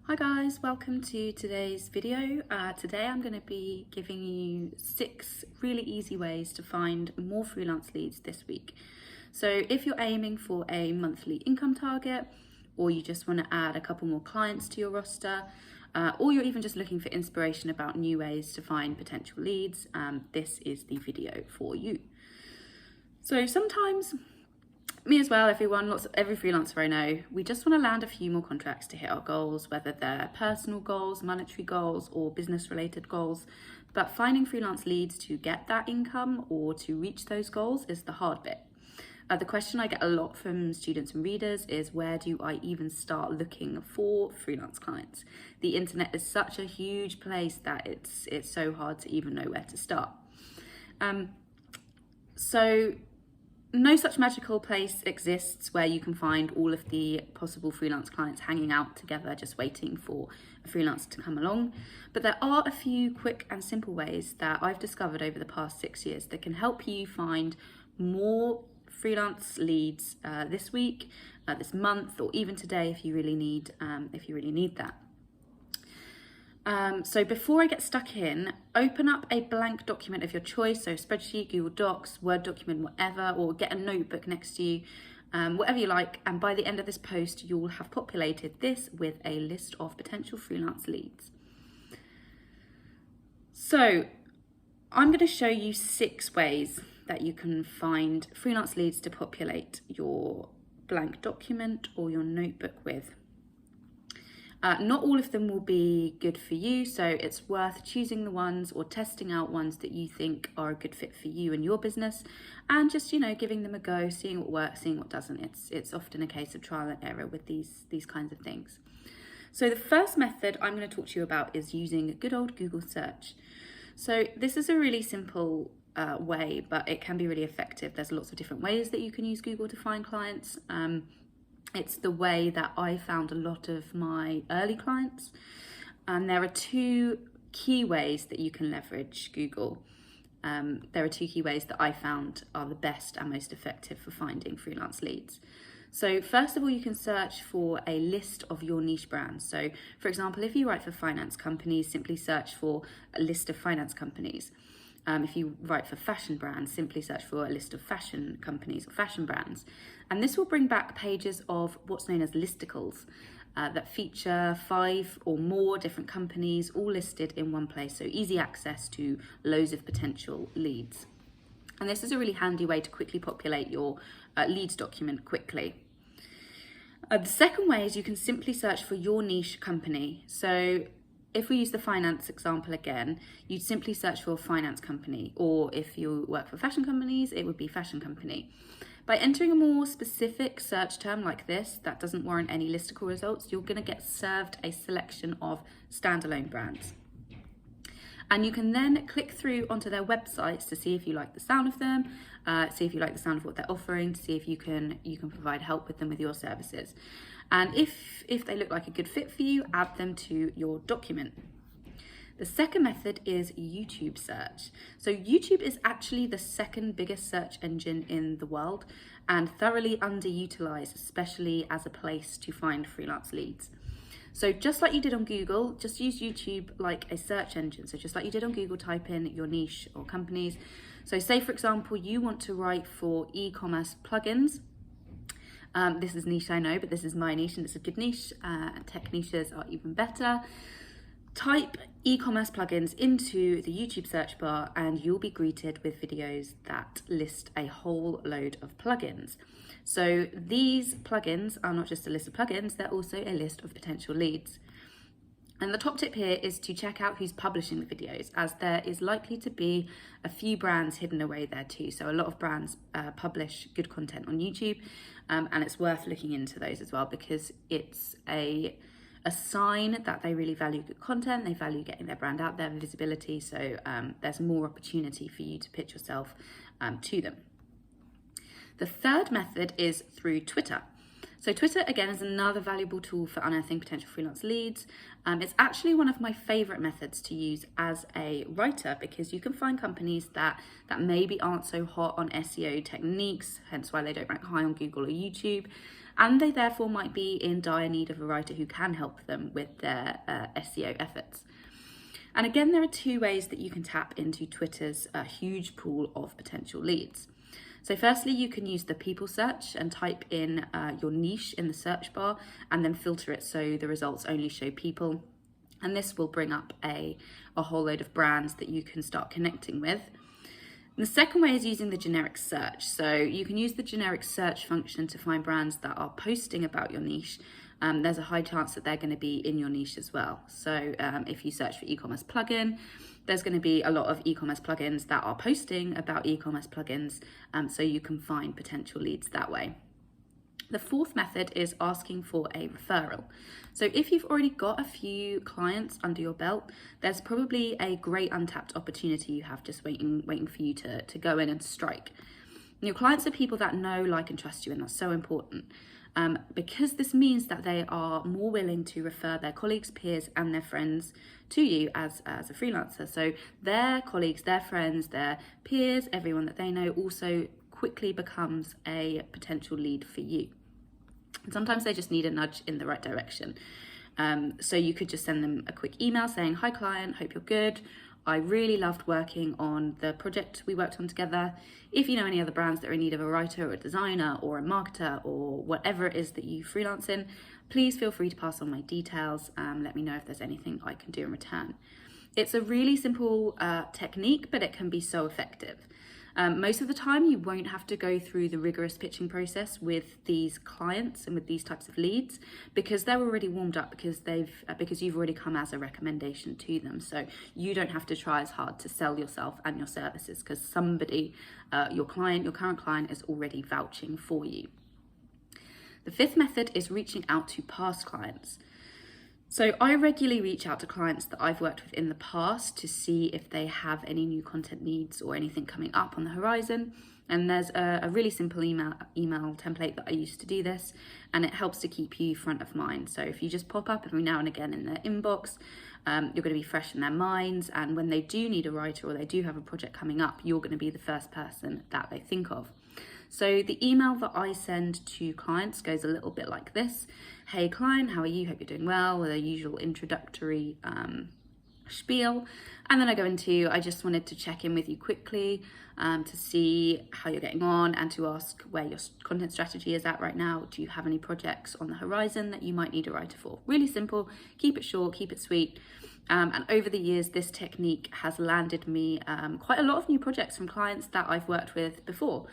Hi guys, welcome to today's video. Today I'm going to be giving you 6 really easy ways to find more freelance leads this week. So if you're aiming for a monthly income target, or you just want to add a couple more clients to your roster, or you're even just looking for inspiration about new ways to find potential leads, this is the video for you. So sometimes, me as well, every freelancer I know, we just want to land a few more contracts to hit our goals, whether they're personal goals, monetary goals, or business related goals. But finding freelance leads to get that income or to reach those goals is the hard bit. The question I get a lot from students and readers is, where do I even start looking for freelance clients? The internet is such a huge place that it's so hard to even know where to start. So no such magical place exists where you can find all of the possible freelance clients hanging out together, just waiting for a freelancer to come along. But there are a few quick and simple ways that I've discovered over the past 6 years that can help you find more freelance leads this week, this month, or even today if you really need that. So before I get stuck in, open up a blank document of your choice, so spreadsheet, Google Docs, Word document, whatever, or get a notebook next to you, whatever you like. And by the end of this post, you'll have populated this with a list of potential freelance leads. So I'm going to show you 6 ways that you can find freelance leads to populate your blank document or your notebook with. Not all of them will be good for you, so it's worth choosing the ones or testing out ones that you think are a good fit for you and your business, and just, giving them a go, seeing what works, seeing what doesn't. It's often a case of trial and error with these kinds of things. So the first method I'm going to talk to you about is using a good old Google search. So this is a really simple way, but it can be really effective. There's lots of different ways that you can use Google to find clients. It's the way that I found a lot of my early clients. And there are 2 key ways that you can leverage Google. There are 2 key ways that I found are the best and most effective for finding freelance leads. So first of all, you can search for a list of your niche brands. So for example, if you write for finance companies, simply search for a list of finance companies. If you write for fashion brands, simply search for a list of fashion companies or fashion brands. And this will bring back pages of what's known as listicles that feature 5 or more different companies all listed in one place. So easy access to loads of potential leads. And this is a really handy way to quickly populate your leads document quickly. The second way is you can simply search for your niche company. So if we use the finance example again, you'd simply search for a finance company, or if you work for fashion companies, it would be fashion company. By entering a more specific search term like this, that doesn't warrant any listicle results, you're going to get served a selection of standalone brands. And you can then click through onto their websites to see if you like the sound of them, see if you like the sound of what they're offering, to see if you can provide help with them with your services. And if they look like a good fit for you, add them to your document. The second method is YouTube search. So YouTube is actually the second biggest search engine in the world and thoroughly underutilized, especially as a place to find freelance leads. So just like you did on Google, just use YouTube like a search engine. So just like you did on Google, type in your niche or companies. So say, for example, you want to write for e-commerce plugins. This is niche, I know, but this is my niche and it's a good niche. Tech niches are even better. Type e-commerce plugins into the YouTube search bar and you'll be greeted with videos that list a whole load of plugins. So these plugins are not just a list of plugins, they're also a list of potential leads. And the top tip here is to check out who's publishing the videos, as there is likely to be a few brands hidden away there too. So a lot of brands publish good content on YouTube, and it's worth looking into those as well, because it's a sign that they really value good content, they value getting their brand out there, visibility, so there's more opportunity for you to pitch yourself to them. The third method is through Twitter. So Twitter, again, is another valuable tool for unearthing potential freelance leads. It's actually one of my favorite methods to use as a writer, because you can find companies that maybe aren't so hot on SEO techniques, hence why they don't rank high on Google or YouTube. and they therefore might be in dire need of a writer who can help them with their SEO efforts. And again, there are two ways that you can tap into Twitter's huge pool of potential leads. So firstly, you can use the people search and type in your niche in the search bar and then filter it so the results only show people. And this will bring up a whole load of brands that you can start connecting with. And the second way is using the generic search. So you can use the generic search function to find brands that are posting about your niche. There's a high chance that they're going to be in your niche as well. So if you search for e-commerce plugin, there's going to be a lot of e-commerce plugins that are posting about e-commerce plugins, so you can find potential leads that way. The fourth method is asking for a referral. So if you've already got a few clients under your belt, there's probably a great untapped opportunity you have just waiting for you to go in and strike. And your clients are people that know, like, and trust you, and that's so important. Because this means that they are more willing to refer their colleagues, peers, and their friends to you as a freelancer. So their colleagues, their friends, their peers, everyone that they know also quickly becomes a potential lead for you. And sometimes they just need a nudge in the right direction. So you could just send them a quick email saying, "Hi client, hope you're good. I really loved working on the project we worked on together. If you know any other brands that are in need of a writer or a designer or a marketer or whatever it is that you freelance in, please feel free to pass on my details. Let me know if there's anything I can do in return." It's a really simple technique, but it can be so effective. Most of the time you won't have to go through the rigorous pitching process with these clients and with these types of leads because they're already warmed up because you've already come as a recommendation to them. So you don't have to try as hard to sell yourself and your services because somebody, your current client is already vouching for you. The fifth method is reaching out to past clients. So I regularly reach out to clients that I've worked with in the past to see if they have any new content needs or anything coming up on the horizon. And there's a really simple email template that I use to do this, and it helps to keep you front of mind. So if you just pop up every now and again in their inbox, you're going to be fresh in their minds, and when they do need a writer or they do have a project coming up, you're going to be the first person that they think of. So the email that I send to clients goes a little bit like this. "Hey client, how are you? Hope you're doing well," with a usual introductory spiel. And then I go into, "I just wanted to check in with you quickly to see how you're getting on and to ask where your content strategy is at right now. Do you have any projects on the horizon that you might need a writer for?" Really simple, keep it short, keep it sweet. And over the years, this technique has landed me quite a lot of new projects from clients that I've worked with before.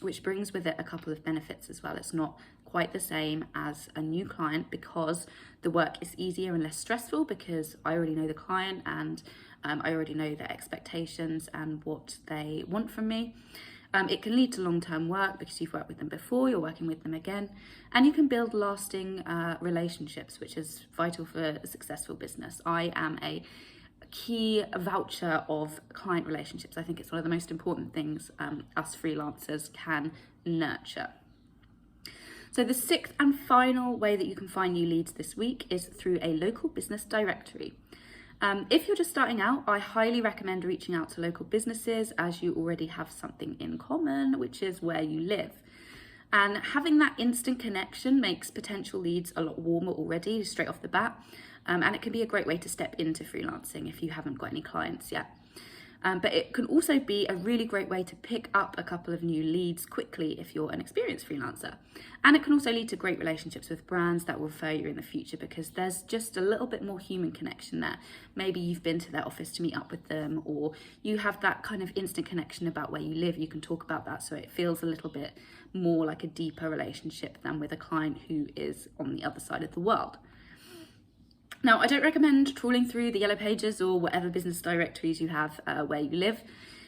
Which brings with it a couple of benefits as well. It's not quite the same as a new client because the work is easier and less stressful because I already know the client and I already know their expectations and what they want from me. It can lead to long-term work because you've worked with them before, you're working with them again, and you can build lasting relationships, which is vital for a successful business. I am a key voucher of client relationships. I think it's one of the most important things us freelancers can nurture. So the sixth and final way that you can find new leads this week is through a local business directory. If you're just starting out, I highly recommend reaching out to local businesses as you already have something in common, which is where you live. And having that instant connection makes potential leads a lot warmer already, straight off the bat. And it can be a great way to step into freelancing if you haven't got any clients yet. But it can also be a really great way to pick up a couple of new leads quickly if you're an experienced freelancer. And it can also lead to great relationships with brands that will refer you in the future because there's just a little bit more human connection there. Maybe you've been to their office to meet up with them, or you have that kind of instant connection about where you live. You can talk about that so it feels a little bit more like a deeper relationship than with a client who is on the other side of the world. Now, I don't recommend trawling through the yellow pages or whatever business directories you have where you live.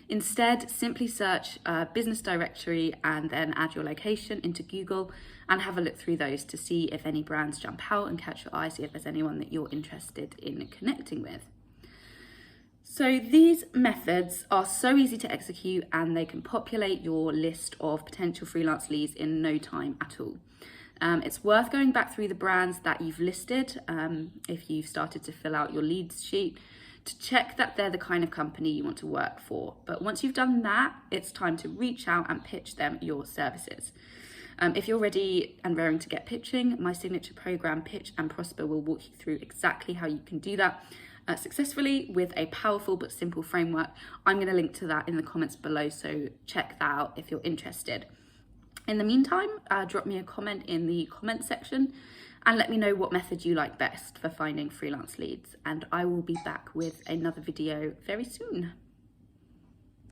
Instead, simply search business directory and then add your location into Google and have a look through those to see if any brands jump out and catch your eye, see if there's anyone that you're interested in connecting with. So these methods are so easy to execute and they can populate your list of potential freelance leads in no time at all. It's worth going back through the brands that you've listed if you've started to fill out your leads sheet to check that they're the kind of company you want to work for. But once you've done that, it's time to reach out and pitch them your services. If you're ready and raring to get pitching, my signature program, Pitch and Prosper, will walk you through exactly how you can do that successfully with a powerful but simple framework. I'm going to link to that in the comments below, so check that out if you're interested. In the meantime, drop me a comment in the comment section and let me know what method you like best for finding freelance leads, and I will be back with another video very soon.